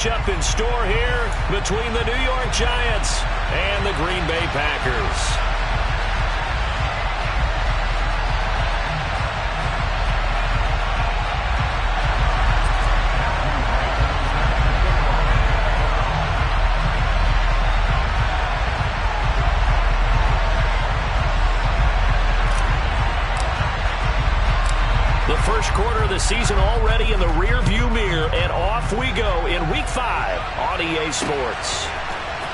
Up in store here between the New York Giants and the Green Bay Packers. The first quarter of the season already in the rearview mirror, and off we go in Week 5 on EA Sports.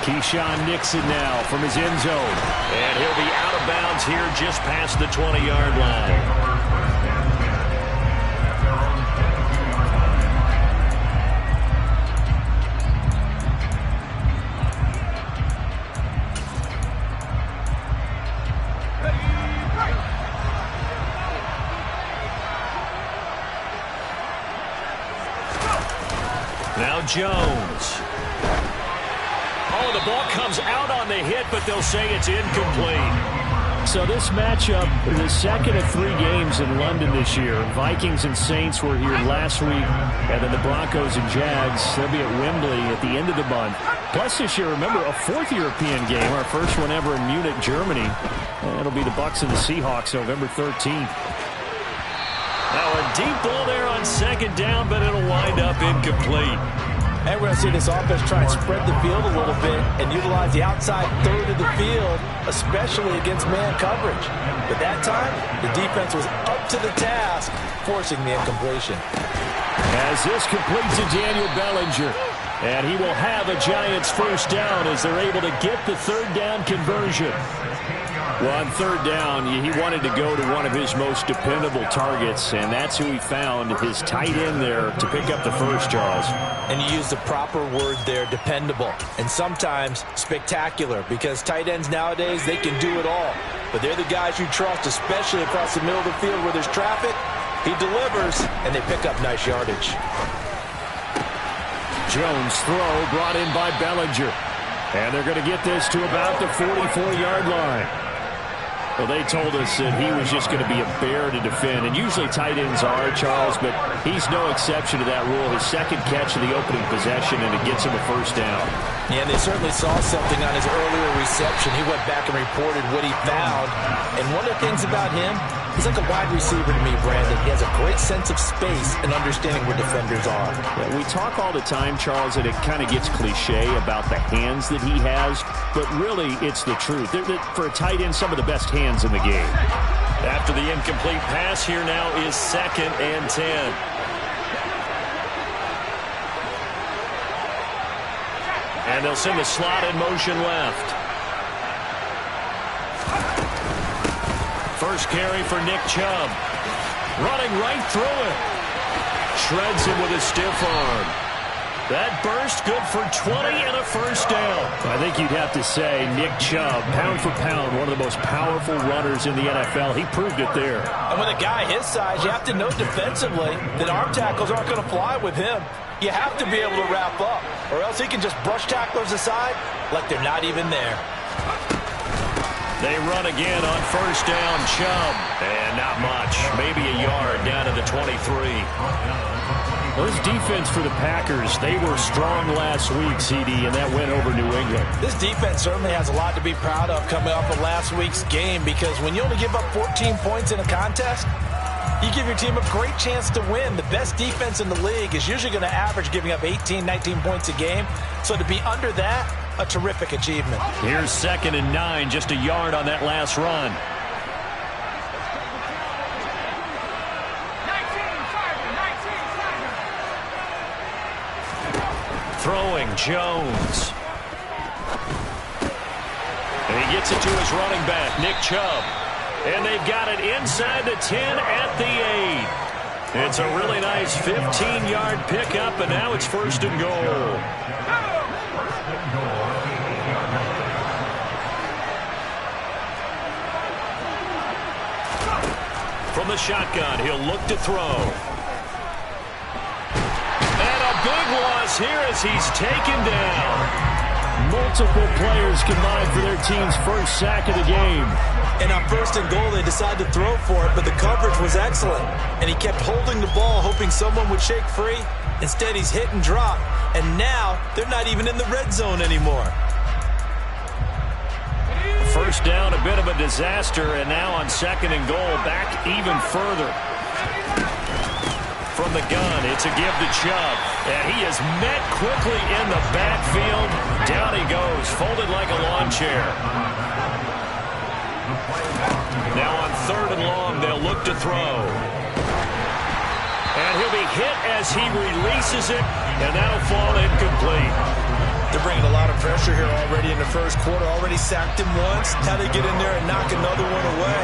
Keyshawn Nixon now from his end zone, and he'll be out of bounds here just past the 20-yard line. Now Jones. Oh, the ball comes out on the hit, but they'll say it's incomplete. So this matchup, the second of 3 games in London this year. Vikings and Saints were here last week, and then the Broncos and Jags. They'll be at Wembley at the end of the month. Plus this year, remember, a 4th European game, our first one ever in Munich, Germany. And it'll be the Bucs and the Seahawks November 13th. Now a deep ball there on second down, but it'll wind up incomplete. And we're going to see this offense try and spread the field a little bit and utilize the outside third of the field, especially against man coverage. But that time, the defense was up to the task, forcing the incompletion. As this completes to Daniel Bellinger. And he will have a Giants first down as they're able to get the third down conversion. Well, on third down, he wanted to go to one of his most dependable targets, and that's who he found, his tight end there, to pick up the first, Charles. And you use the proper word there, dependable, and sometimes spectacular, because tight ends nowadays, they can do it all. But they're the guys you trust, especially across the middle of the field where there's traffic. He delivers, and they pick up nice yardage. Jones' throw brought in by Bellinger. And they're going to get this to about the 44-yard line. Well, they told us that he was just going to be a bear to defend, and usually tight ends are, Charles, but he's no exception to that rule. His second catch of the opening possession, and it gets him a first down. Yeah, and they certainly saw something on his earlier reception. He went back and reported what he found, and one of the things about him, he's like a wide receiver to me, Brandon. He has a great sense of space and understanding where defenders are. Yeah, we talk all the time, Charles, and it kind of gets cliche about the hands that he has, but really it's the truth. For a tight end, some of the best hands in the game. After the incomplete pass, here now is 2nd and 10. And they'll send the slot in motion left. First carry for Nick Chubb. Running right through it. Shreds him with a stiff arm. That burst good for 20 and a first down. I think you'd have to say Nick Chubb, pound for pound, one of the most powerful runners in the NFL. He proved it there. And with a guy his size, you have to know defensively that arm tackles aren't going to fly with him. You have to be able to wrap up, or else he can just brush tacklers aside like they're not even there. They run again on first down. Chubb, and not much. Maybe a yard down to the 23. Those defense for the Packers, they were strong last week, CD, and that went over New England. This defense certainly has a lot to be proud of coming off of last week's game, because when you only give up 14 points in a contest, you give your team a great chance to win. The best defense in the league is usually going to average giving up 18, 19 points a game. So to be under that, a terrific achievement. Here's 2nd and 9, just a yard on that last run. Throwing Jones. And he gets it to his running back, Nick Chubb. And they've got it inside the 10 at the 8. It's a really nice 15-yard pickup, and now it's 1st and goal. From the shotgun, he'll look to throw. And a big loss here as he's taken down. Multiple players combined for their team's first sack of the game. And on 1st and goal, they decided to throw for it, but the coverage was excellent. And he kept holding the ball, hoping someone would shake free. Instead, he's hit and drop, and now they're not even in the red zone anymore. First down, a bit of a disaster, and now on 2nd and goal, back even further. From the gun, it's a give to Chubb, and he is met quickly in the backfield. Down he goes, folded like a lawn chair. Now on 3rd and long, they'll look to throw. And he'll be hit as he releases it, and that'll fall incomplete. They're bringing a lot of pressure here already in the first quarter. Already sacked him once. How they get in there and knock another one away.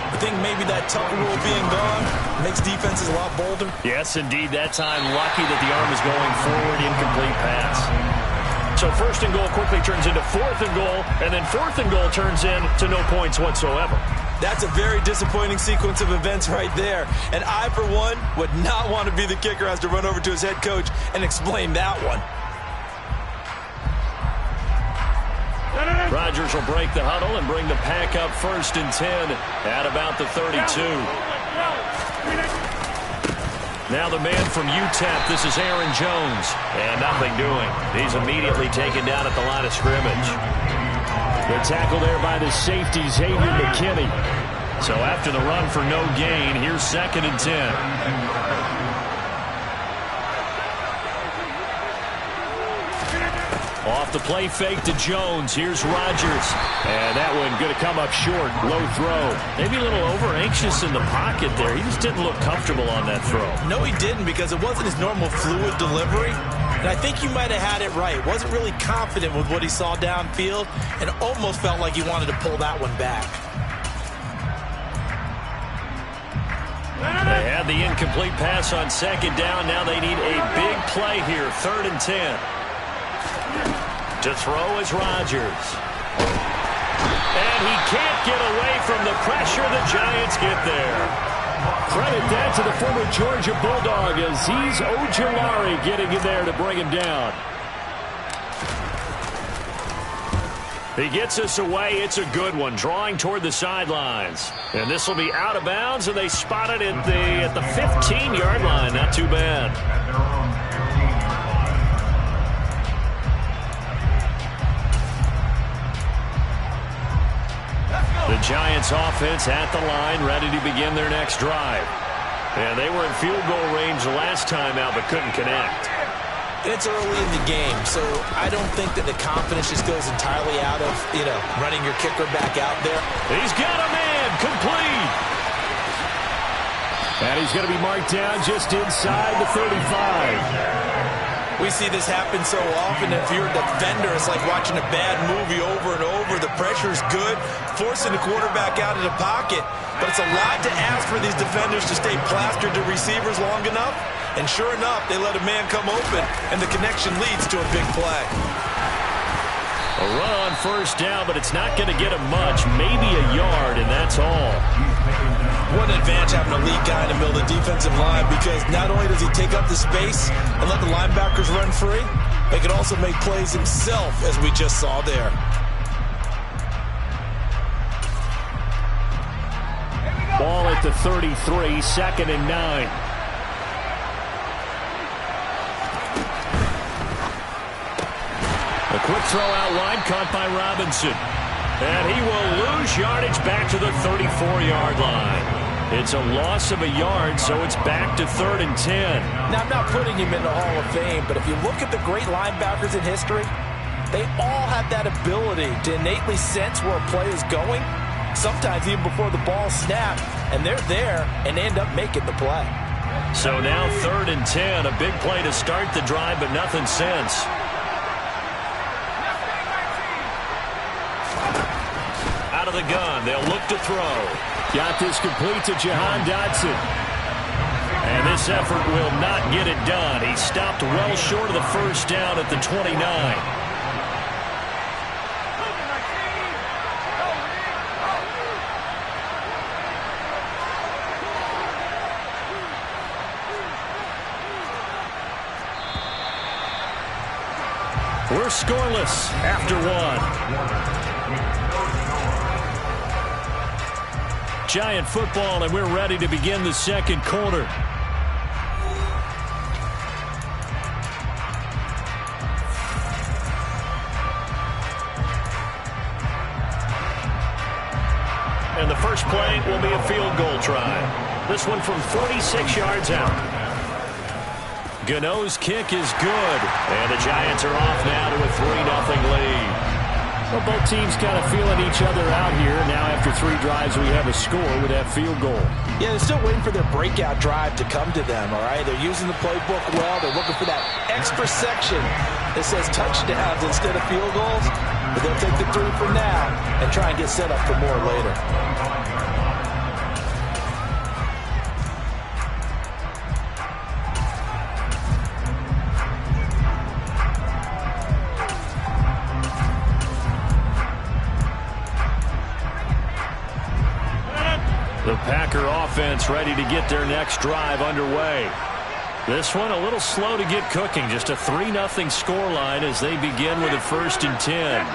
I think maybe that Tucker rule being gone makes defenses a lot bolder. Yes, indeed. That time, lucky that the arm is going forward. Incomplete pass. So 1st and goal quickly turns into 4th and goal, and then 4th and goal turns into no points whatsoever. That's a very disappointing sequence of events right there. And I, for one, would not want to be the kicker who has to run over to his head coach and explain that one. Rodgers will break the huddle and bring the pack up 1st and 10 at about the 32. Now the man from UTEP, this is Aaron Jones. And nothing doing. He's immediately taken down at the line of scrimmage. The tackle there by the safety, Xavier McKinney. So after the run for no gain, here's 2nd and 10. Off the play fake to Jones. Here's Rodgers. And that one going to come up short. Low throw. Maybe a little over-anxious in the pocket there. He just didn't look comfortable on that throw. No, he didn't, because it wasn't his normal fluid delivery. And I think you might have had it right. Wasn't really confident with what he saw downfield and almost felt like he wanted to pull that one back. They had the incomplete pass on 2nd down. Now they need a big play here. 3rd and 10. To throw is Rodgers. And he can't get away from the pressure. The Giants get there. Credit that to the former Georgia Bulldog, Azeez Ojulari getting in there to bring him down. He gets us away. It's a good one. Drawing toward the sidelines. And this will be out of bounds, and they spot it at the 15-yard line. Not too bad. The Giants offense at the line, ready to begin their next drive. And they were in field goal range last time out, but couldn't connect. It's early in the game, so I don't think that the confidence just goes entirely out of, running your kicker back out there. He's got a man, complete. And he's going to be marked down just inside the 35. We see this happen so often. If you're a defender, it's like watching a bad movie over and over. The pressure's good, forcing the quarterback out of the pocket. But it's a lot to ask for these defenders to stay plastered to receivers long enough. And sure enough, they let a man come open, and the connection leads to a big play. A run on 1st down, but it's not going to get him much. Maybe a yard, and that's all. What an advantage having a lead guy in the middle of the defensive line, because not only does he take up the space and let the linebackers run free, but he can also make plays himself, as we just saw there. Ball at the 33, 2nd and 9. A quick throw out line, caught by Robinson. And he will lose yardage back to the 34-yard line. It's a loss of a yard, so it's back to 3rd and 10. Now, I'm not putting him in the Hall of Fame, but if you look at the great linebackers in history, they all have that ability to innately sense where a play is going, sometimes even before the ball snapped, and they're there and they end up making the play. So now 3rd and 10, a big play to start the drive, but nothing since. Out of the gun, they'll look to throw. Got this complete to Jahan Dotson. And this effort will not get it done. He stopped well short of the 1st down at the 29. We're scoreless after one. Giant football, and we're ready to begin the 2nd quarter. first play will be a field goal try. This one from 46 yards out. Gano's kick is good. And the Giants are off now to a 3-0 lead. Well, both teams kind of feeling each other out here. Now after 3 drives, we have a score with that field goal. Yeah, they're still waiting for their breakout drive to come to them, all right? They're using the playbook well. They're looking for that extra section that says touchdowns instead of field goals. But they'll take the 3 for now and try and get set up for more later. The Packer offense ready to get their next drive underway. This one a little slow to get cooking. Just a 3-0 scoreline as they begin with a 1st and 10.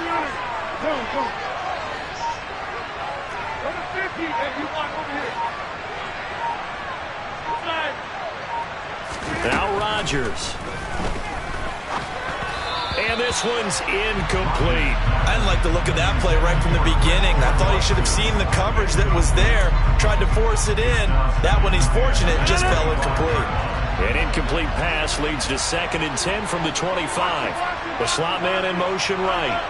Now Rodgers. And this one's incomplete. I didn't like the look of that play right from the beginning. I thought he should have seen the coverage that was there, tried to force it in. That one he's fortunate, just fell incomplete. An incomplete pass leads to 2nd and 10 from the 25. The slot man in motion right.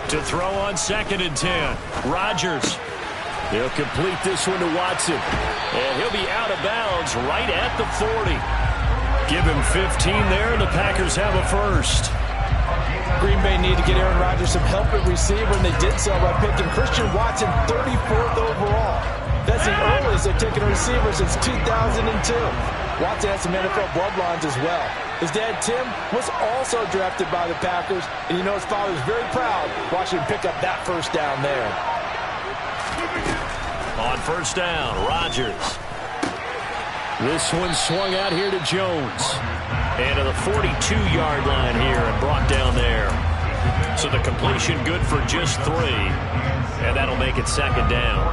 To throw on 2nd and 10. Rodgers. He'll complete this one to Watson. And he'll be out of bounds right at the 40. Give him 15 there, and the Packers have a first. Green Bay need to get Aaron Rodgers some help at receiver, and they did so by picking Christian Watson 34th overall. That's the earliest they've taken a receiver since 2002. Watson has some NFL bloodlines as well. His dad, Tim, was also drafted by the Packers, and you know his father's very proud watching him pick up that first down there. On 1st down, Rodgers. This one swung out here to Jones. And to the 42-yard line here and brought down there. So the completion good for just 3. And that'll make it 2nd down.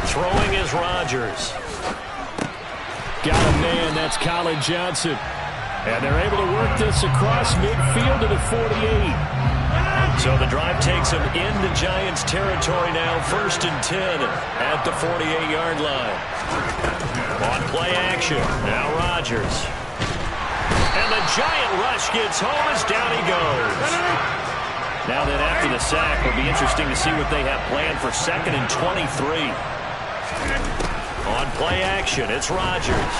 Throwing is Rodgers. Got a man, that's Colin Johnson. And they're able to work this across midfield to the 48. So the drive takes them into Giants territory now, 1st and 10 at the 48-yard line. On play action, now Rodgers. And the Giant rush gets home as down he goes. Now then after the sack, it'll be interesting to see what they have planned for 2nd and 23. On play action, it's Rodgers.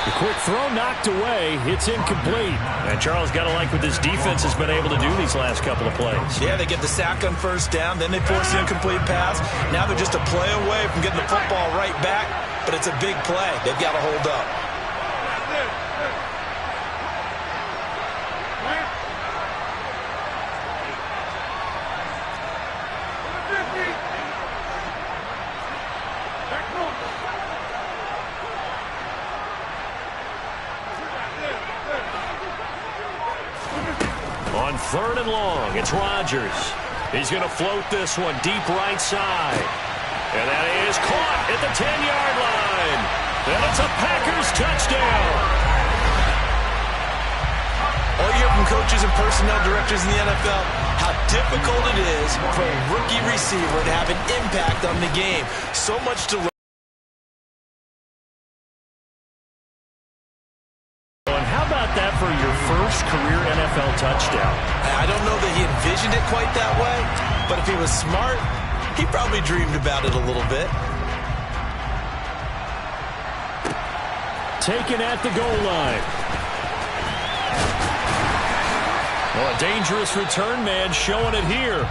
The quick throw knocked away. It's incomplete. And Charles got to like what this defense has been able to do these last couple of plays. Yeah, they get the sack on 1st down, then they force the incomplete pass. Now they're just a play away from getting the football right back, but it's a big play. They've got to hold up. On 3rd and long, it's Rodgers. He's going to float this one deep right side. And that is caught at the 10-yard line. And it's a Packers touchdown. All you hear from coaches and personnel directors in the NFL, how difficult it is for a rookie receiver to have an impact on the game. So much to learn. That for your first career NFL touchdown. I don't know that he envisioned it quite that way, but if he was smart, he probably dreamed about it a little bit. Taken at the goal line. Well, a dangerous return man showing it here.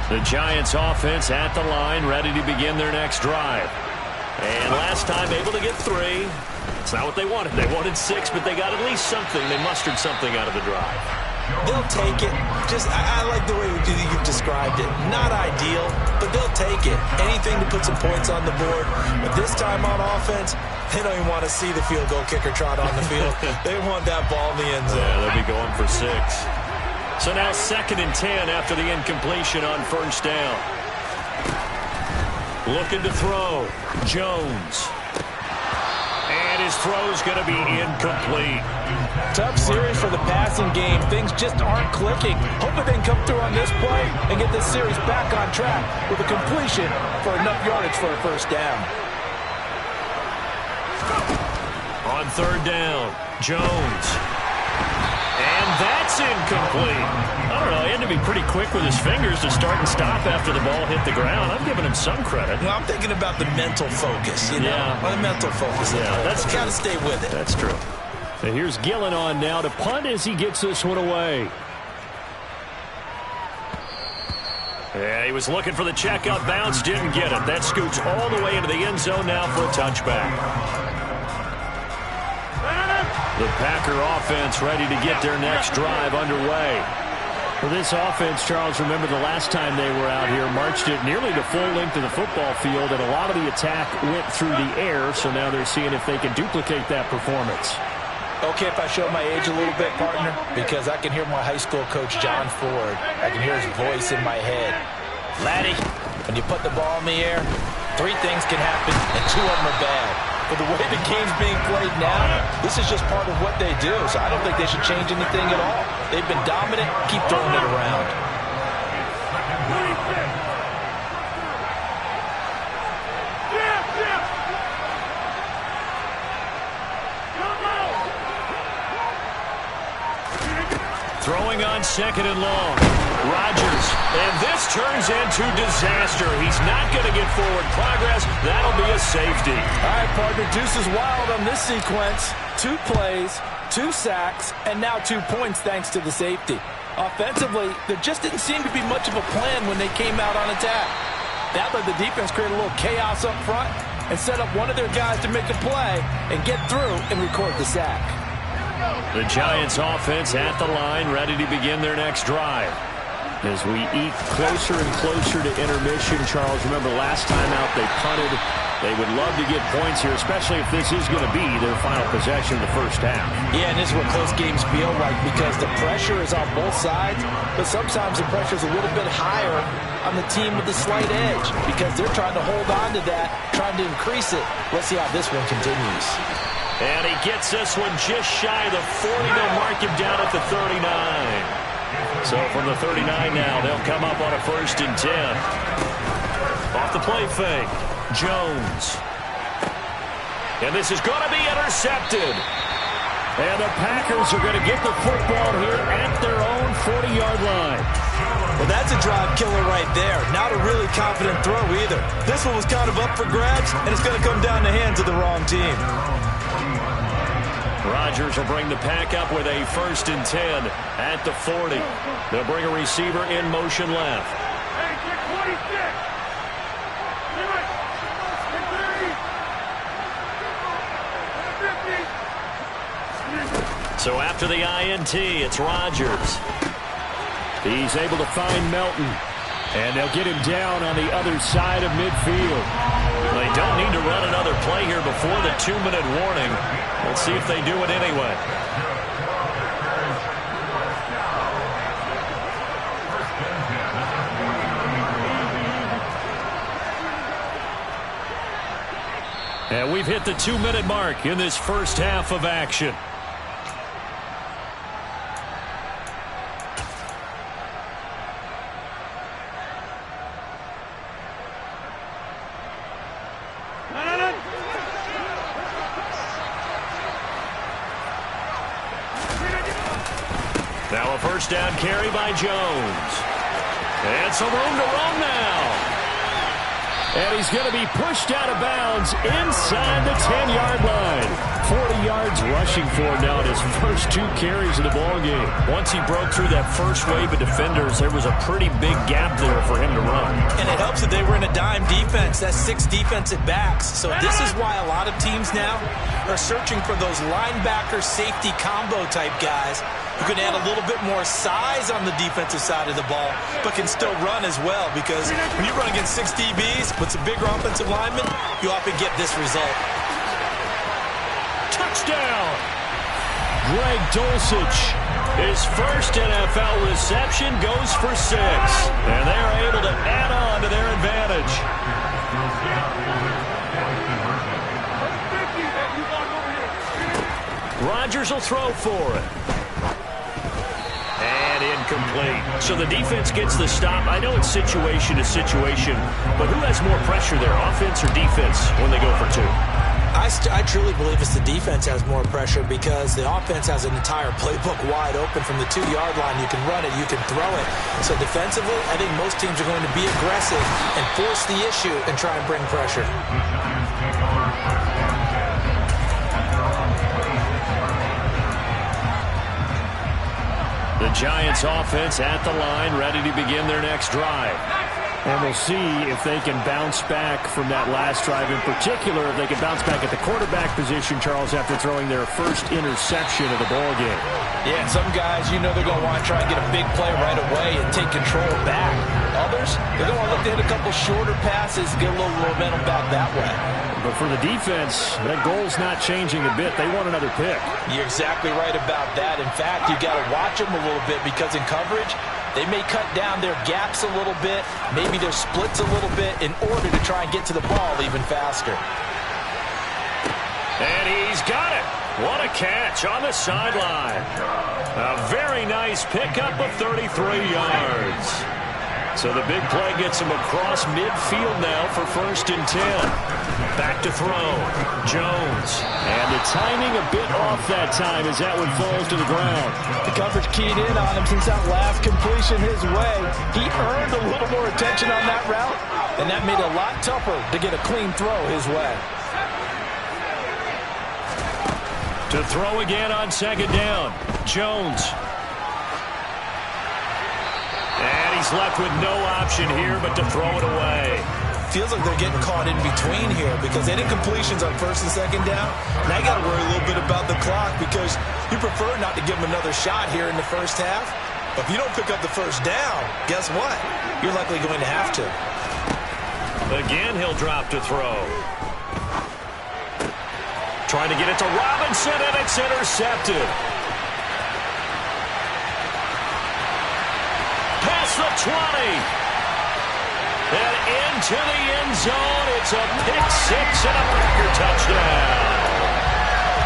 The Giants offense at the line, ready to begin their next drive. And last time able to get 3. It's not what they wanted. They wanted 6, but they got at least something. They mustered something out of the drive. They'll take it. I like the way you've described it. Not ideal, but they'll take it. Anything to put some points on the board. But this time on offense, they don't even want to see the field goal kicker trot on the field. They want that ball in the end zone. Yeah, they'll be going for 6. So now 2nd and 10 after the incompletion on 1st down. Looking to throw. Jones. And his throw's going to be incomplete. Tough series for the passing game. Things just aren't clicking. Hoping they can come through on this play and get this series back on track with a completion for enough yardage for a 1st down. On 3rd down, Jones. And that's incomplete. I don't know, he had to be pretty quick with his fingers to start and stop after the ball hit the ground. I'm giving him some credit. Well, I'm thinking about the mental focus, you know? Yeah. Or the mental focus. Yeah, that's true. Got to stay with it. That's true. And here's Gillen on now to punt as he gets this one away. Yeah, he was looking for the checkout bounce, didn't get it. That scoots all the way into the end zone now for a touchback. The Packer offense ready to get their next drive underway. For this offense, Charles, remember the last time they were out here, marched it nearly the full length of the football field, and a lot of the attack went through the air, so now they're seeing if they can duplicate that performance. Okay, if I show my age a little bit, partner, because I can hear my high school coach, John Ford. I can hear his voice in my head. Laddie, when you put the ball in the air, 3 things can happen, and 2 of them are bad. But the way the game's being played now, this is just part of what they do. So I don't think they should change anything at all. They've been dominant. Keep throwing it around. Throwing on 2nd and long. Rodgers. And this turns into disaster. He's not going to get forward progress. That'll be a safety. All right, partner. Deuce is wild on this sequence. 2 plays, 2 sacks, and now 2 points thanks to the safety. Offensively, there just didn't seem to be much of a plan when they came out on attack. That let the defense create a little chaos up front and set up one of their guys to make a play and get through and record the sack. The Giants offense at the line, ready to begin their next drive. As we eat closer and closer to intermission, Charles, remember last time out they punted. They would love to get points here, especially if this is going to be their final possession of the 1st half. Yeah, and this is what close games feel like because the pressure is on both sides, but sometimes the pressure is a little bit higher on the team with the slight edge because they're trying to hold on to that, trying to increase it. Let's see how this one continues. And he gets this one just shy of the 40. They'll mark him down at the 39. So from the 39 now, they'll come up on a 1st and 10. Off the play fake, Jones. And this is going to be intercepted. And the Packers are going to get the football here at their own 40-yard line. Well, that's a drive killer right there. Not a really confident throw either. This one was kind of up for grabs, and it's going to come down the hands of the wrong team. Rodgers will bring the pack up with a 1st and 10 at the 40. They'll bring a receiver in motion left. So after the INT, it's Rodgers. He's able to find Melton. And they'll get him down on the other side of midfield. They don't need to run another play here before the 2-minute warning. Let's see if they do it anyway. And we've hit the 2-minute mark in this 1st half of action. Now a 1st down carry by Jones. And some room to run now. And he's going to be pushed out of bounds inside the 10-yard line. 40 yards rushing for him now in his first 2 carries of the ball game. Once he broke through that first wave of defenders, there was a pretty big gap there for him to run. And it helps that they were in a dime defense. That's 6 defensive backs. So this is why a lot of teams now are searching for those linebacker safety combo type guys who can add a little bit more size on the defensive side of the ball, but can still run as well, because when you run against 6 DBs with some bigger offensive linemen, you often get this result. Touchdown! Greg Dulcich, his first NFL reception, goes for 6. And they're able to add on to their advantage. Rodgers will throw for it. And incomplete. So the defense gets the stop. I know it's situation to situation, but who has more pressure there, offense or defense, when they go for 2? I truly believe it's the defense has more pressure, because the offense has an entire playbook wide open from the 2-yard line. You can run it, you can throw it. So defensively, I think most teams are going to be aggressive and force the issue and try and bring pressure. The Giants offense at the line, ready to begin their next drive. And we'll see if they can bounce back from that last drive. In particular, if they can bounce back at the quarterback position, Charles, after throwing their first interception of the ball game. Yeah, and some guys, you know, they're going to want to try and get a big play right away and take control back. Others, they're going to want to look to hit a couple shorter passes, get a little momentum back that way. But for the defense, that goal's not changing a bit. They want another pick. You're exactly right about that. In fact, you've got to watch them a little bit, because in coverage, they may cut down their gaps a little bit, maybe their splits a little bit, in order to try and get to the ball even faster. And he's got it. What a catch on the sideline. A very nice pickup of 33 yards. So the big play gets him across midfield now for 1st and 10. Back to throw. Jones. And the timing a bit off that time as that one falls to the ground. The coverage keyed in on him since that last completion his way. He earned a little more attention on that route, and that made it a lot tougher to get a clean throw his way. To throw again on 2nd down. Jones. And he's left with no option here but to throw it away. Feels like they're getting caught in between here, because any completions on 1st and 2nd down, now you got to worry a little bit about the clock, because you prefer not to give them another shot here in the first half. But if you don't pick up the 1st down, guess what? You're likely going to have to. Again, he'll drop to throw. Trying to get it to Robinson, and it's intercepted. Past the 20. And into the end zone. It's a pick-6 and a Packer touchdown.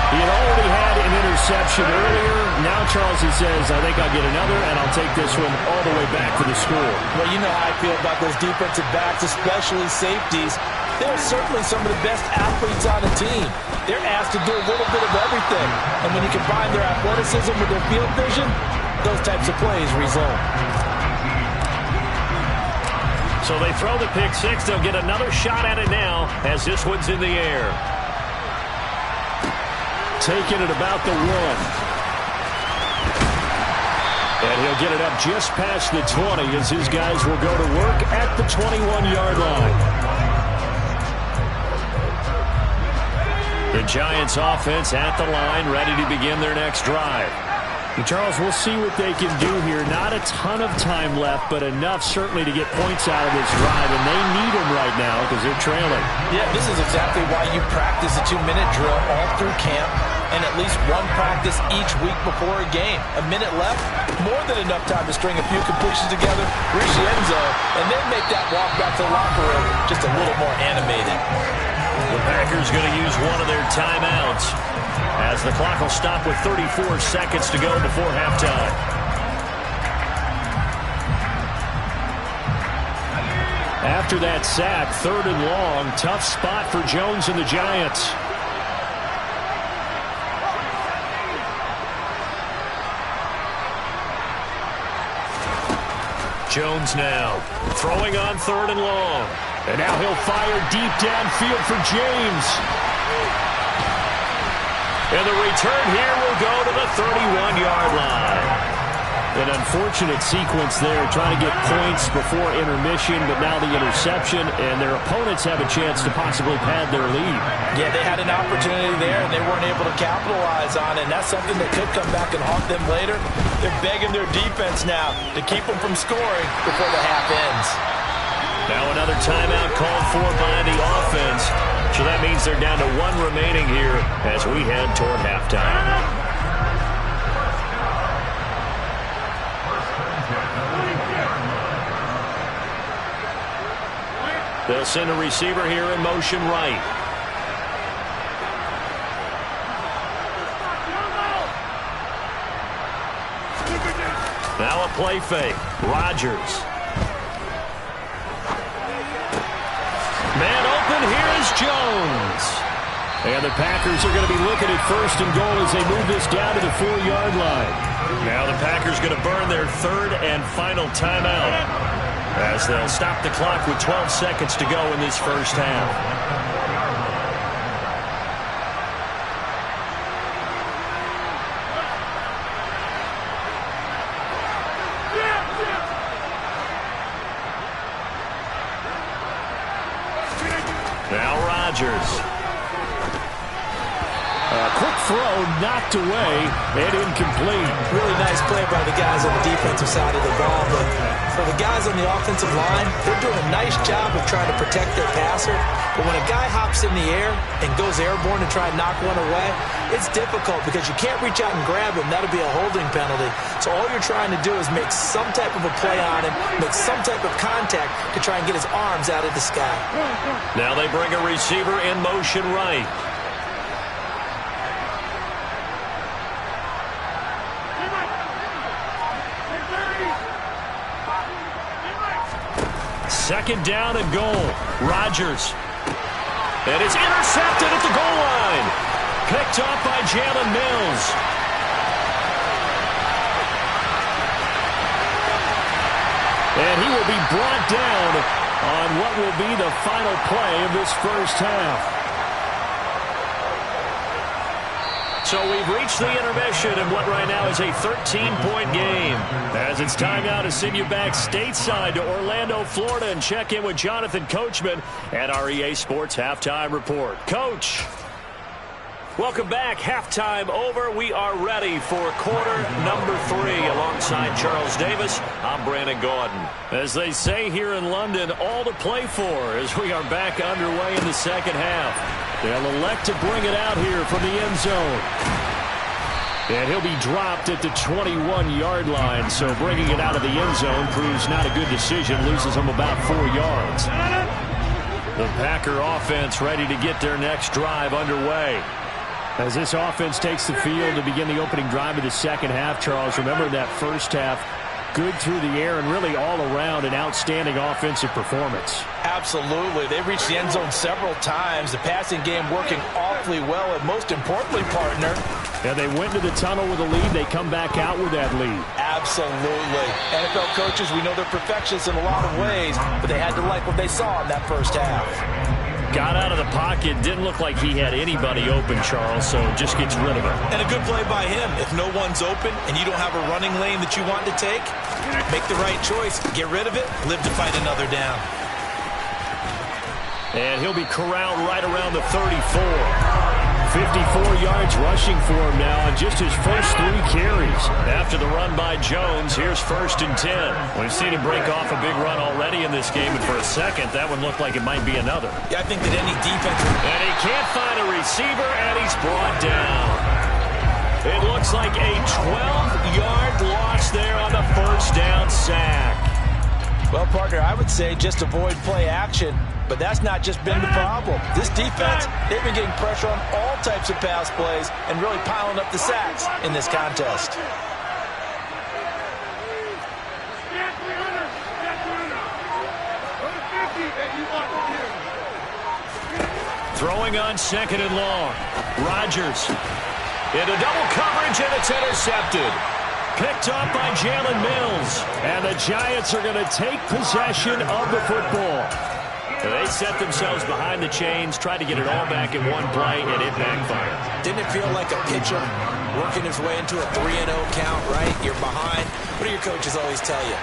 He had already had an interception earlier. Now, Charles, he says, I think I'll get another, and I'll take this one all the way back to the score. Well, you know how I feel about those defensive backs, especially safeties. They're certainly some of the best athletes on the team. They're asked to do a little bit of everything. And when you combine their athleticism with their field vision, those types of plays result. So they throw the pick-6. They'll get another shot at it now as this one's in the air. Taking it about the 1. And he'll get it up just past the 20 as his guys will go to work at the 21-yard line. The Giants offense at the line, ready to begin their next drive. And Charles, we'll see what they can do here. Not a ton of time left, but enough certainly to get points out of this drive, and they need them right now because they're trailing. Yeah, this is exactly why you practice a 2-minute drill all through camp, and at least one practice each week before a game. A minute left, more than enough time to string a few completions together, reach the end zone, and then make that walk back to the locker room just a little more animated. The Packers going to use one of their timeouts as the clock will stop with 34 seconds to go before halftime. After that sack, 3rd and long, tough spot for Jones and the Giants. Jones now throwing on 3rd and long. And now he'll fire deep downfield for James. And the return here will go to the 31-yard line. An unfortunate sequence there, trying to get points before intermission, but now the interception, and their opponents have a chance to possibly pad their lead. Yeah, they had an opportunity there, and they weren't able to capitalize on it, and that's something that could come back and haunt them later. They're begging their defense now to keep them from scoring before the half ends. Now another timeout called for by the offense, so that means they're down to one remaining here as we head toward halftime. They'll send a receiver here in motion right. Now a play fake. Rodgers. Man open. Here is Jones. And the Packers are going to be looking at first and goal as they move this down to the 4-yard line. Now the Packers going to burn their third and final timeout, as they'll stop the clock with 12 seconds to go in this first half. Now Rodgers. Quick throw, knocked away, and incomplete. Really nice play by the guys on the defensive side of the ball, but for the guys on the offensive line, they're doing a nice job of trying to protect their passer. But when a guy hops in the air and goes airborne to try and knock one away, it's difficult because you can't reach out and grab him. That'll be a holding penalty. So all you're trying to do is make some type of a play on him, make some type of contact to try and get his arms out of the sky. Now they bring a receiver in motion right. Second down and goal. Rodgers. And it's intercepted at the goal line. Picked up by Jalen Mills. And he will be brought down on what will be the final play of this first half. So we've reached the intermission in what right now is a 13-point game. As it's time now to send you back stateside to Orlando, Florida, and check in with Jonathan Coachman at our EA Sports Halftime Report. Coach, welcome back. Halftime over. We are ready for quarter number 3 alongside Charles Davis. I'm Brandon Gordon. As they say here in London, all to play for as we are back underway in the second half. They'll elect to bring it out here from the end zone. And he'll be dropped at the 21-yard line, so bringing it out of the end zone proves not a good decision, loses him about 4 yards. The Packer offense ready to get their next drive underway. As this offense takes the field to begin the opening drive of the second half, Charles, remember that first half, good through the air and really all around an outstanding offensive performance. Absolutely. They reached the end zone several times. The passing game working awfully well, and most importantly, partner, yeah, they went to the tunnel with a lead. They come back out with that lead. Absolutely. NFL coaches, we know they're perfectionists in a lot of ways, but they had to like what they saw in that first half. Got out of the pocket. Didn't look like he had anybody open, Charles, so just gets rid of it. And a good play by him. If no one's open and you don't have a running lane that you want to take, make the right choice. Get rid of it. Live to fight another down. And he'll be corralled right around the 34. 54 yards rushing for him now on just his first 3 carries. After the run by Jones, here's 1st and 10. We've seen him break off a big run already in this game, and for a second, that one looked like it might be another. Yeah, I think that any defense... And he can't find a receiver, and he's brought down. It looks like a 12-yard loss there on the first down sack. Well, partner, I would say just avoid play action. But that's not just been the problem. This defense, they've been getting pressure on all types of pass plays and really piling up the sacks in this contest. Throwing on 2nd and long. Rodgers into double coverage, and it's intercepted. Picked up by Jalen Mills. And the Giants are going to take possession of the football. They set themselves behind the chains, tried to get it all back in one play, and it backfired. Didn't it feel like a pitcher working his way into a 3-0 count, right? You're behind. What do your coaches always tell you?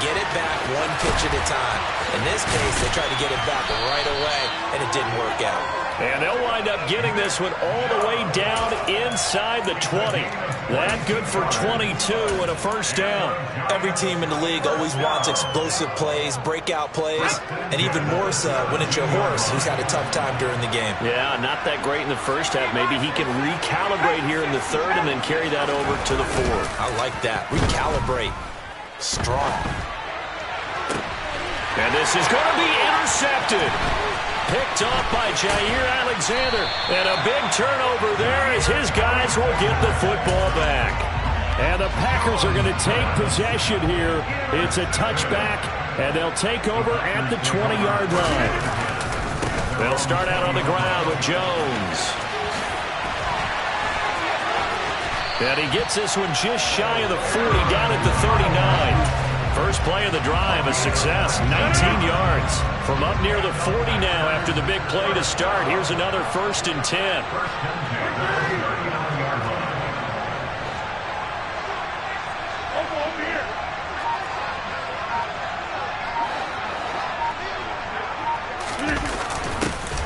Get it back one pitch at a time. In this case, they tried to get it back right away, and it didn't work out. And they'll wind up getting this one all the way down inside the 20. That good for 22 and a first down. Every team in the league always wants explosive plays, breakout plays, and even more so when it's your horse who's had a tough time during the game. Yeah, not that great in the first half. Maybe he can recalibrate here in the third and then carry that over to the fourth. I like that. Recalibrate. Strong. And this is going to be intercepted. Picked off by Jair Alexander. And a big turnover there as his guys will get the football back. And the Packers are going to take possession here. It's a touchback, and they'll take over at the 20-yard line. They'll start out on the ground with Jones. And he gets this one just shy of the 40, down at the 39. First play of the drive, a success, 19 yards. From up near the 40 now after the big play to start. Here's another 1st and 10.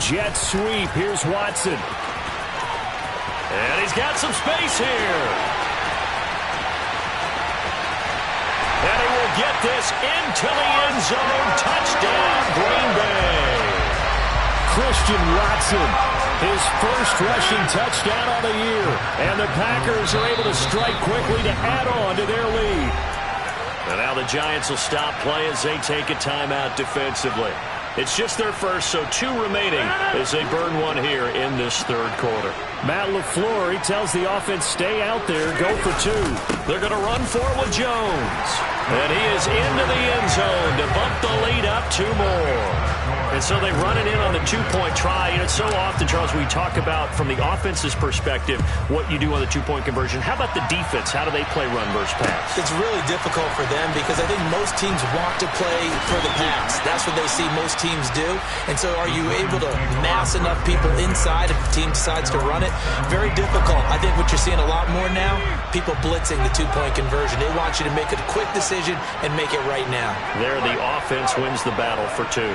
Jet sweep, here's Watson. And he's got some space here. And he will get this into the end zone. Touchdown, Green Bay. Christian Watson, his first rushing touchdown of the year. And the Packers are able to strike quickly to add on to their lead. And now the Giants will stop play as they take a timeout defensively. It's just their first, so 2 remaining as they burn one here in this third quarter. Matt LaFleur, he tells the offense, stay out there, go for 2. They're going to run for it with Jones. And he is into the end zone to bump the lead up 2 more. And so they run it in on the 2-point try. And it's so often, Charles, we talk about from the offense's perspective what you do on the 2-point conversion. How about the defense? How do they play run versus pass? It's really difficult for them because I think most teams want to play for the pass. That's what they see most teams do. And so are you able to mass enough people inside if the team decides to run it? Very difficult. I think what you're seeing a lot more now, people blitzing the 2-point conversion. They want you to make a quick decision and make it right now. There, the offense wins the battle for 2.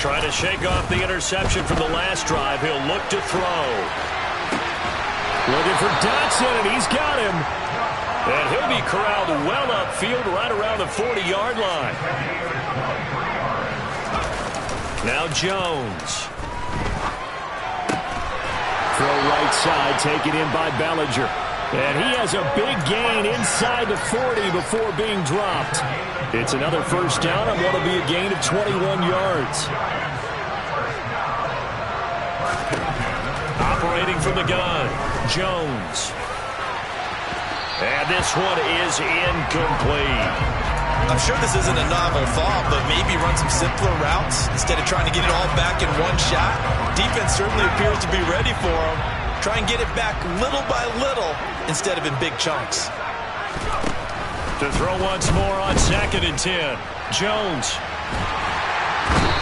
Trying to shake off the interception from the last drive. He'll look to throw. Looking for Dotson, and he's got him. And he'll be corralled well upfield right around the 40-yard line. Now Jones. Throw right side, taken in by Bellinger. And he has a big gain inside the 40 before being dropped. It's another first down and what will be a gain of 21 yards. Operating from the gun, Jones. And this one is incomplete. I'm sure this isn't a novel thought, but maybe run some simpler routes instead of trying to get it all back in one shot. Defense certainly appears to be ready for him. Try and get it back little by little instead of in big chunks. To throw once more on 2nd and 10. Jones.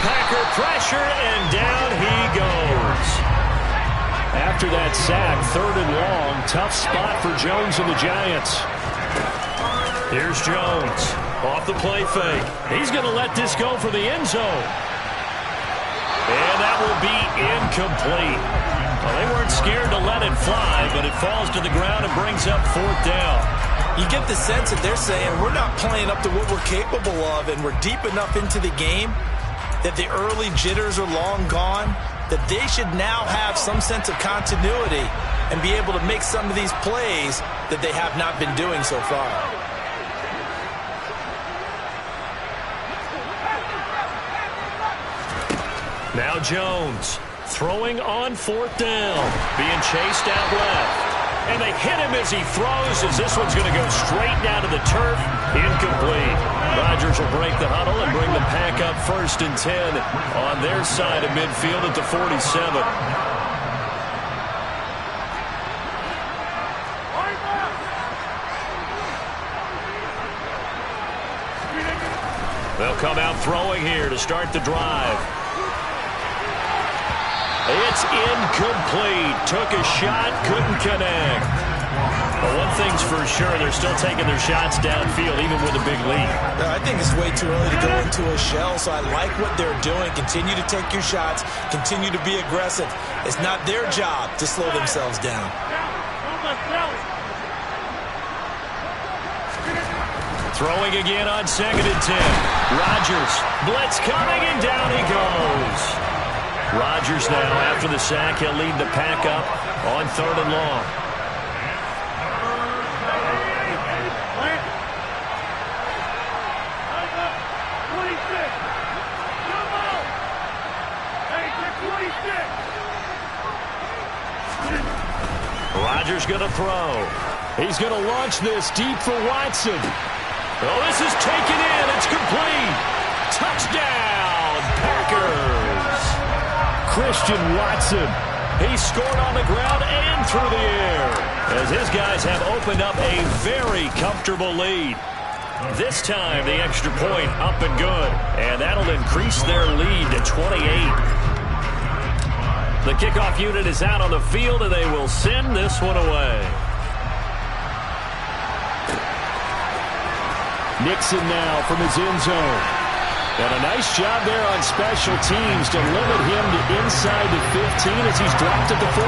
Packer pressure, and down he goes. After that sack, 3rd and long, tough spot for Jones and the Giants. Here's Jones. Off the play fake. He's going to let this go for the end zone. And that will be incomplete. Well, they weren't scared to let it fly, but it falls to the ground and brings up 4th down. You get the sense that they're saying we're not playing up to what we're capable of, and we're deep enough into the game that the early jitters are long gone, that they should now have some sense of continuity and be able to make some of these plays that they have not been doing so far. Now Jones throwing on 4th down, being chased out left. And they hit him as he throws, as this one's going to go straight down to the turf. Incomplete. Rodgers will break the huddle and bring the Pack up 1st and 10 on their side of midfield at the 47. They'll come out throwing here to start the drive. It's incomplete. Took a shot, couldn't connect. But one thing's for sure, they're still taking their shots downfield, even with a big lead. I think it's way too early to go into a shell, so I like what they're doing. Continue to take your shots. Continue to be aggressive. It's not their job to slow themselves down. Throwing again on 2nd and 10. Rodgers, blitz coming, and down he goes. Rodgers now, after the sack, he'll lead the pack up on 3rd and long. Rodgers going to throw. He's going to launch this deep for Watson. Oh, this is taken in. It's complete. Touchdown, Packers. Christian Watson. He scored on the ground and through the air as his guys have opened up a very comfortable lead. This time, the extra point up and good, and that'll increase their lead to 28. The kickoff unit is out on the field, and they will send this one away. Nixon now from his end zone. And a nice job there on special teams to limit him to inside the 15 as he's dropped at the 14.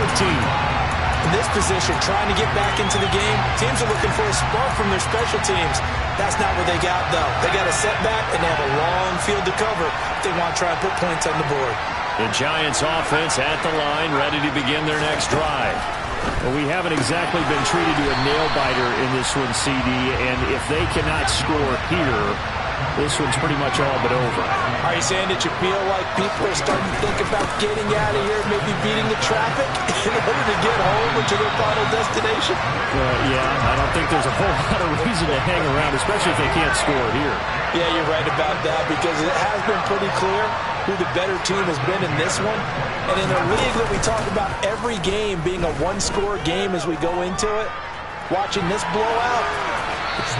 In this position, trying to get back into the game, teams are looking for a spark from their special teams. That's not what they got, though. They got a setback, and they have a long field to cover if they want to try and put points on the board. The Giants offense at the line, ready to begin their next drive. Well, we haven't exactly been treated to a nail-biter in this one, CD, and if they cannot score here, this one's pretty much all but over. Are you saying that you feel like people are starting to think about getting out of here, maybe beating the traffic in order to get home or to their final destination? Yeah, I don't think there's a whole lot of reason to hang around, especially if they can't score here. Yeah, you're right about that because it has been pretty clear who the better team has been in this one. And in a league that we talk about every game being a one-score game as we go into it, watching this blowout,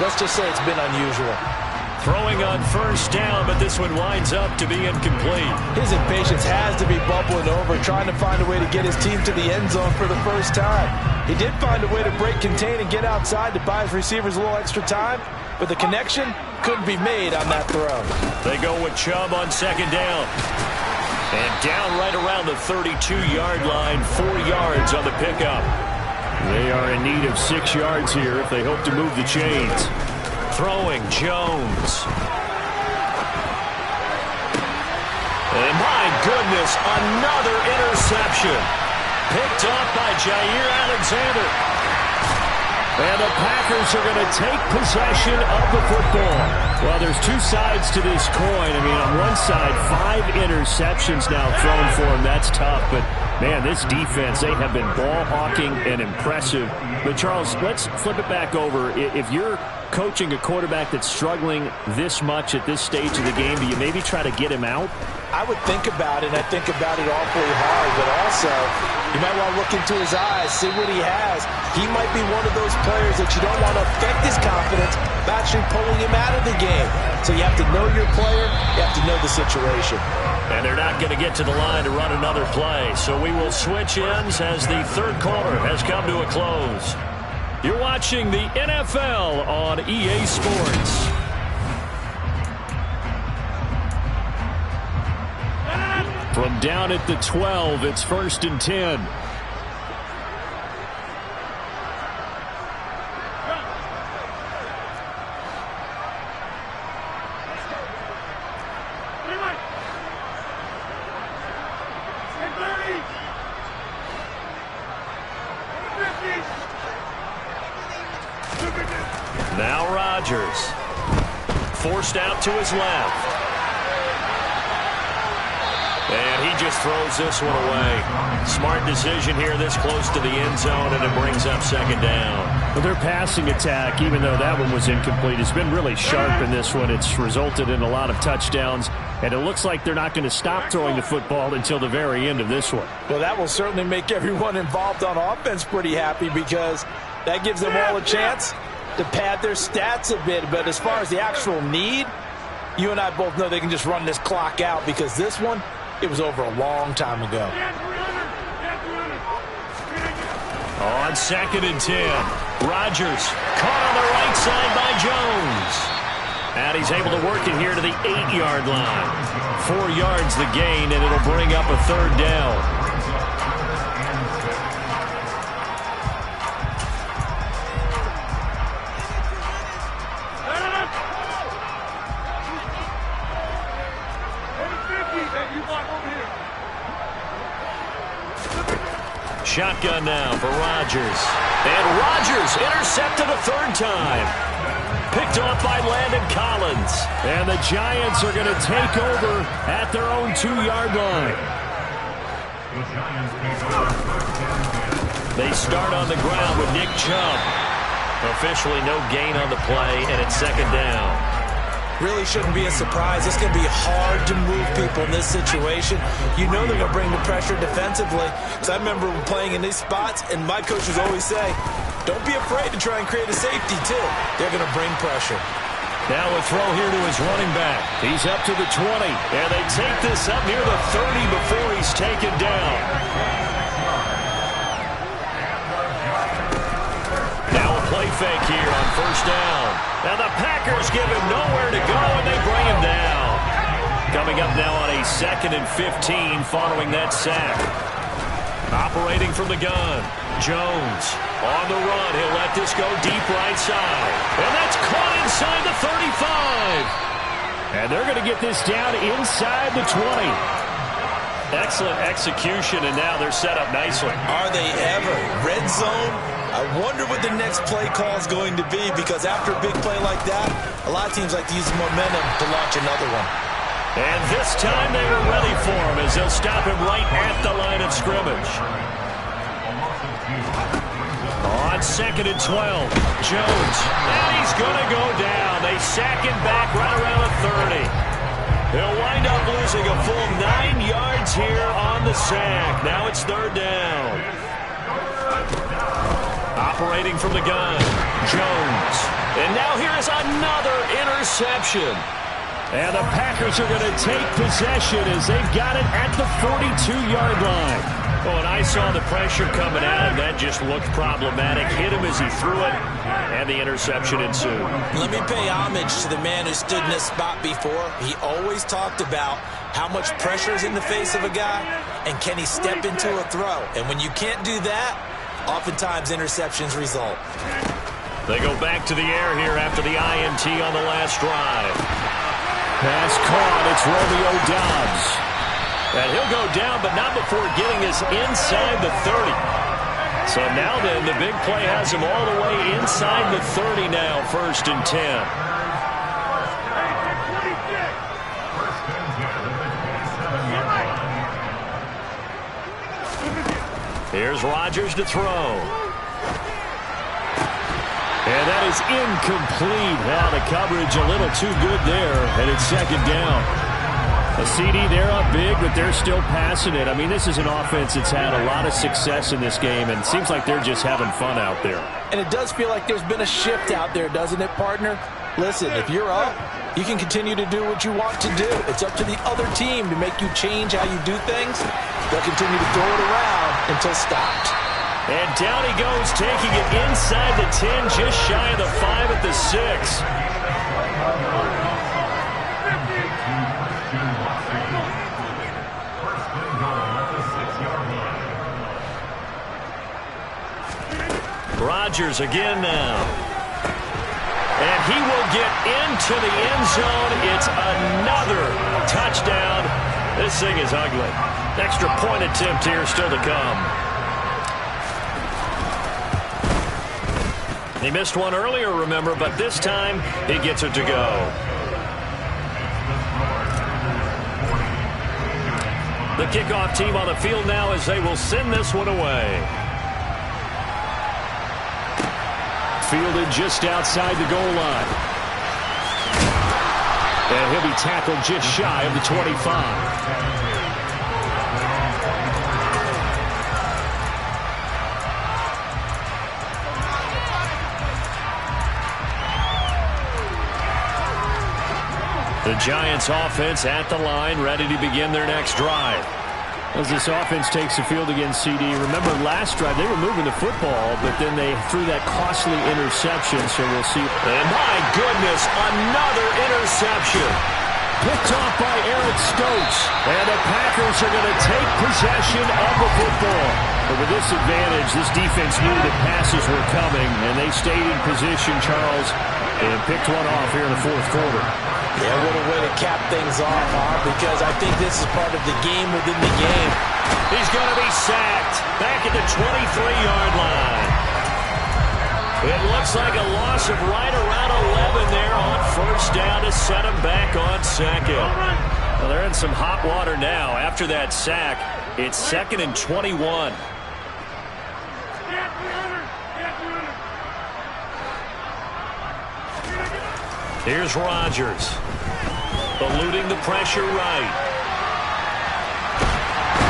let's just say it's been unusual. Throwing on 1st down, but this one winds up to be incomplete. His impatience has to be bubbling over, trying to find a way to get his team to the end zone for the first time. He did find a way to break, contain, and get outside to buy his receivers a little extra time, but the connection couldn't be made on that throw. They go with Chubb on 2nd down. And down right around the 32-yard line, 4 yards on the pickup. They are in need of 6 yards here if they hope to move the chains. Throwing Jones. And my goodness, another interception. Picked off by Jair Alexander. And the Packers are going to take possession of the football. Well, there's two sides to this coin. I mean, on one side, 5 interceptions now thrown for him. That's tough, but man, this defense, they have been ball hawking and impressive. But Charles, let's flip it back over. If you're coaching a quarterback that's struggling this much at this stage of the game, do you maybe try to get him out? I would think about it, and I think about it awfully hard, but also you might want to look into his eyes, see what he has. He might be one of those players that you don't want to affect his confidence by actually pulling him out of the game. So you have to know your player, you have to know the situation. And they're not going to get to the line to run another play, so we will switch ends as the 3rd quarter has come to a close. You're watching the NFL on EA Sports. From down at the 12, it's 1st and 10. Now Rodgers. Forced out to his left. And he just throws this one away. Smart decision here this close to the end zone, and it brings up 2nd down. Well, their passing attack, even though that one was incomplete, has been really sharp in this one. It's resulted in a lot of touchdowns, and it looks like they're not going to stop throwing the football until the very end of this one. Well, that will certainly make everyone involved on offense pretty happy because that gives them all a chance to pad their stats a bit. But as far as the actual need, you and I both know they can just run this clock out because this one, it was over a long time ago. On 2nd and 10, Rodgers caught on the right side by Jones. And he's able to work it here to the 8-yard line. 4 yards the gain, and it'll bring up a 3rd down. Shotgun now for Rodgers. And Rodgers intercepted a 3rd time. Picked off by Landon Collins. And the Giants are going to take over at their own 2-yard line. They start on the ground with Nick Chubb. Officially no gain on the play, and it's 2nd down. Really shouldn't be a surprise. It's going to be hard to move people in this situation. You know they're going to bring the pressure defensively. Because I remember playing in these spots, and my coaches always say, don't be afraid to try and create a safety, too. They're going to bring pressure. Now a throw here to his running back. He's up to the 20. And they take this up near the 30 before he's taken down. Now a play fake here on 1st down. And the Packers give him nowhere to go, and they bring him down. Coming up now on a 2nd and 15 following that sack. Operating from the gun, Jones on the run. He'll let this go deep right side. And that's caught inside the 35. And they're going to get this down inside the 20. Excellent execution, and now they're set up nicely. Are they ever? Red zone? I wonder what the next play call is going to be, because after a big play like that, a lot of teams like to use the momentum to launch another one. And this time they were ready for him as they'll stop him right at the line of scrimmage. On 2nd and 12, Jones. And he's going to go down. They sack him back right around the 30. He'll wind up losing a full 9 yards here on the sack. Now it's 3rd down. Operating from the gun, Jones. And now here is another interception. And the Packers are going to take possession as they've got it at the 42-yard line. Oh, and I saw the pressure coming at him. That just looked problematic. Hit him as he threw it, and the interception ensued. Let me pay homage to the man who stood in this spot before. He always talked about how much pressure is in the face of a guy, and can he step into a throw. And when you can't do that, oftentimes interceptions result. They go back to the air here after the INT on the last drive. Pass caught. It's Romeo Doubs. And he'll go down, but not before getting us inside the 30. So now then, the big play has him all the way inside the 30 now, 1st and 10. Here's Rodgers to throw. And that is incomplete. Well, the coverage a little too good there, and it's 2nd down. A CD, they're up big, but they're still passing it. I mean, this is an offense that's had a lot of success in this game, and it seems like they're just having fun out there. And it does feel like there's been a shift out there, doesn't it, partner? Listen, if you're up, you can continue to do what you want to do. It's up to the other team to make you change how you do things. They'll continue to throw it around until stopped. And down he goes, taking it inside the 10, just shy of the 5 at the 6. Rodgers again now. And he will get into the end zone. It's another touchdown. This thing is ugly. Extra point attempt here still to come. He missed one earlier, remember, but this time he gets it to go. The kickoff team on the field now as they will send this one away. Fielded just outside the goal line. And he'll be tackled just shy of the 25. The The Giants offense at the line, ready to begin their next drive. As this offense takes the field against CD, remember last drive they were moving the football, but then they threw that costly interception, so we'll see. And my goodness, another interception. Picked off by Eric Stokes. And the Packers are going to take possession of the football. But with this advantage, this defense knew that passes were coming, and they stayed in position, Charles, and picked one off here in the fourth quarter. Yeah, what a way to cap things off, because I think this is part of the game within the game. He's going to be sacked back at the 23-yard line. It looks like a loss of right around 11 there on first down to set him back on second. Well, they're in some hot water now. After that sack, it's 2nd and 21. Here's Rodgers, eluding the pressure right.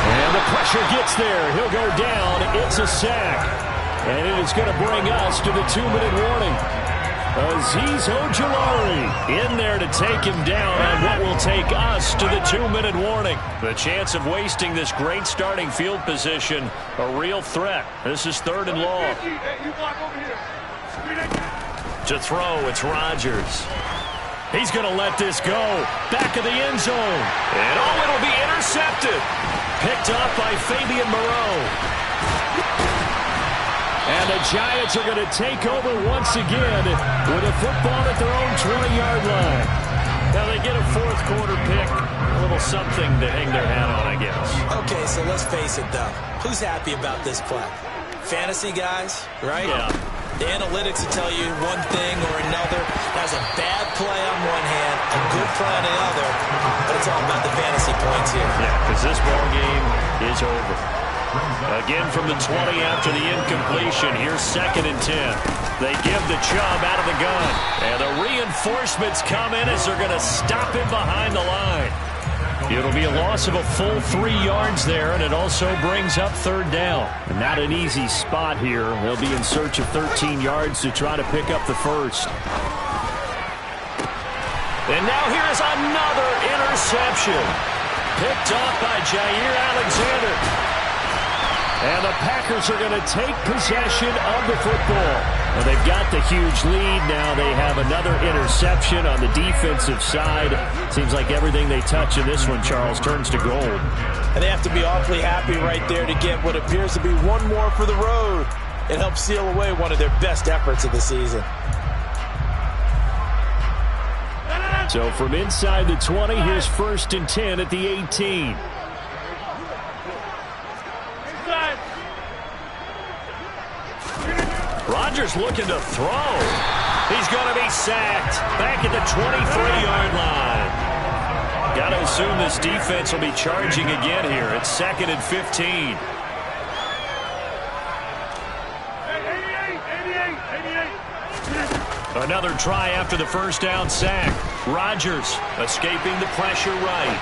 And the pressure gets there. He'll go down. It's a sack. And it is going to bring us to the 2-minute warning. Azeez Ojulari in there to take him down on what will take us to the 2-minute warning. The chance of wasting this great starting field position, a real threat. This is 3rd and long. To throw, it's Rodgers. He's going to let this go. Back of the end zone. And it'll be intercepted. Picked off by Fabian Moreau. And the Giants are going to take over once again with a football at their own 20-yard line. Now they get a fourth quarter pick. A little something to hang their hat on, I guess. Okay, so let's face it, though. Who's happy about this play? Fantasy guys, right? Yeah. The analytics will tell you one thing or another. That's a bad play on one hand, a good play on the other, but it's all about the fantasy points here. Yeah, because this ball game is over. Again from the 20 after the incompletion. Here's 2nd and 10. They give the Chubb out of the gun. And the reinforcements come in as they're going to stop him behind the line. It'll be a loss of a full 3 yards there, and it also brings up 3rd down. And not an easy spot here. They'll be in search of 13 yards to try to pick up the first. And now here is another interception. Picked off by Jair Alexander. And the Packers are going to take possession of the football. Well, they've got the huge lead. Now they have another interception on the defensive side. Seems like everything they touch in this one, Charles, turns to gold. And they have to be awfully happy right there to get what appears to be one more for the road. It helps seal away one of their best efforts of the season. So from inside the 20, here's 1st and 10 at the 18. Rodgers looking to throw. He's going to be sacked back at the 23-yard line. Got to assume this defense will be charging again here. It's 2nd and 15. Another try after the first down sack. Rodgers escaping the pressure right.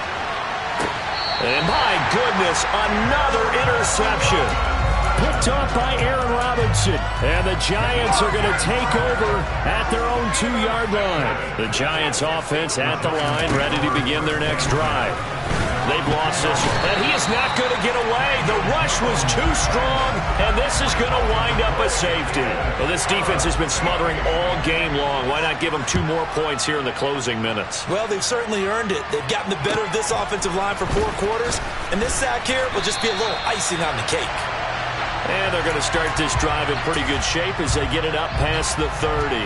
And my goodness, another interception. Picked off by Aaron Robinson. And the Giants are going to take over at their own 2-yard line. The Giants offense at the line, ready to begin their next drive. They've lost this one, and he is not going to get away. The rush was too strong, and this is going to wind up a safety. Well, this defense has been smothering all game long. Why not give them 2 more points here in the closing minutes? Well, they've certainly earned it. They've gotten the better of this offensive line for 4 quarters, and this sack here will just be a little icing on the cake. And they're going to start this drive in pretty good shape as they get it up past the 30.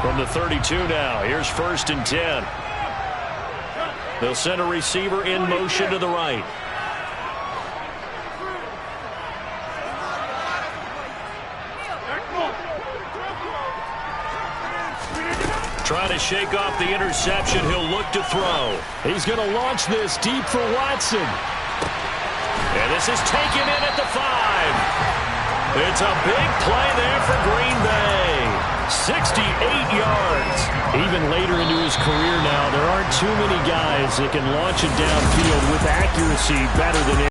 From the 32 now, here's 1st and 10. They'll send a receiver in motion to the right. Trying to shake off the interception. He'll look to throw. He's going to launch this deep for Watson. And this is taken in at the 5. It's a big play there for Green Bay. 68 yards. Even later into his career now, there aren't too many guys that can launch it downfield with accuracy better than him.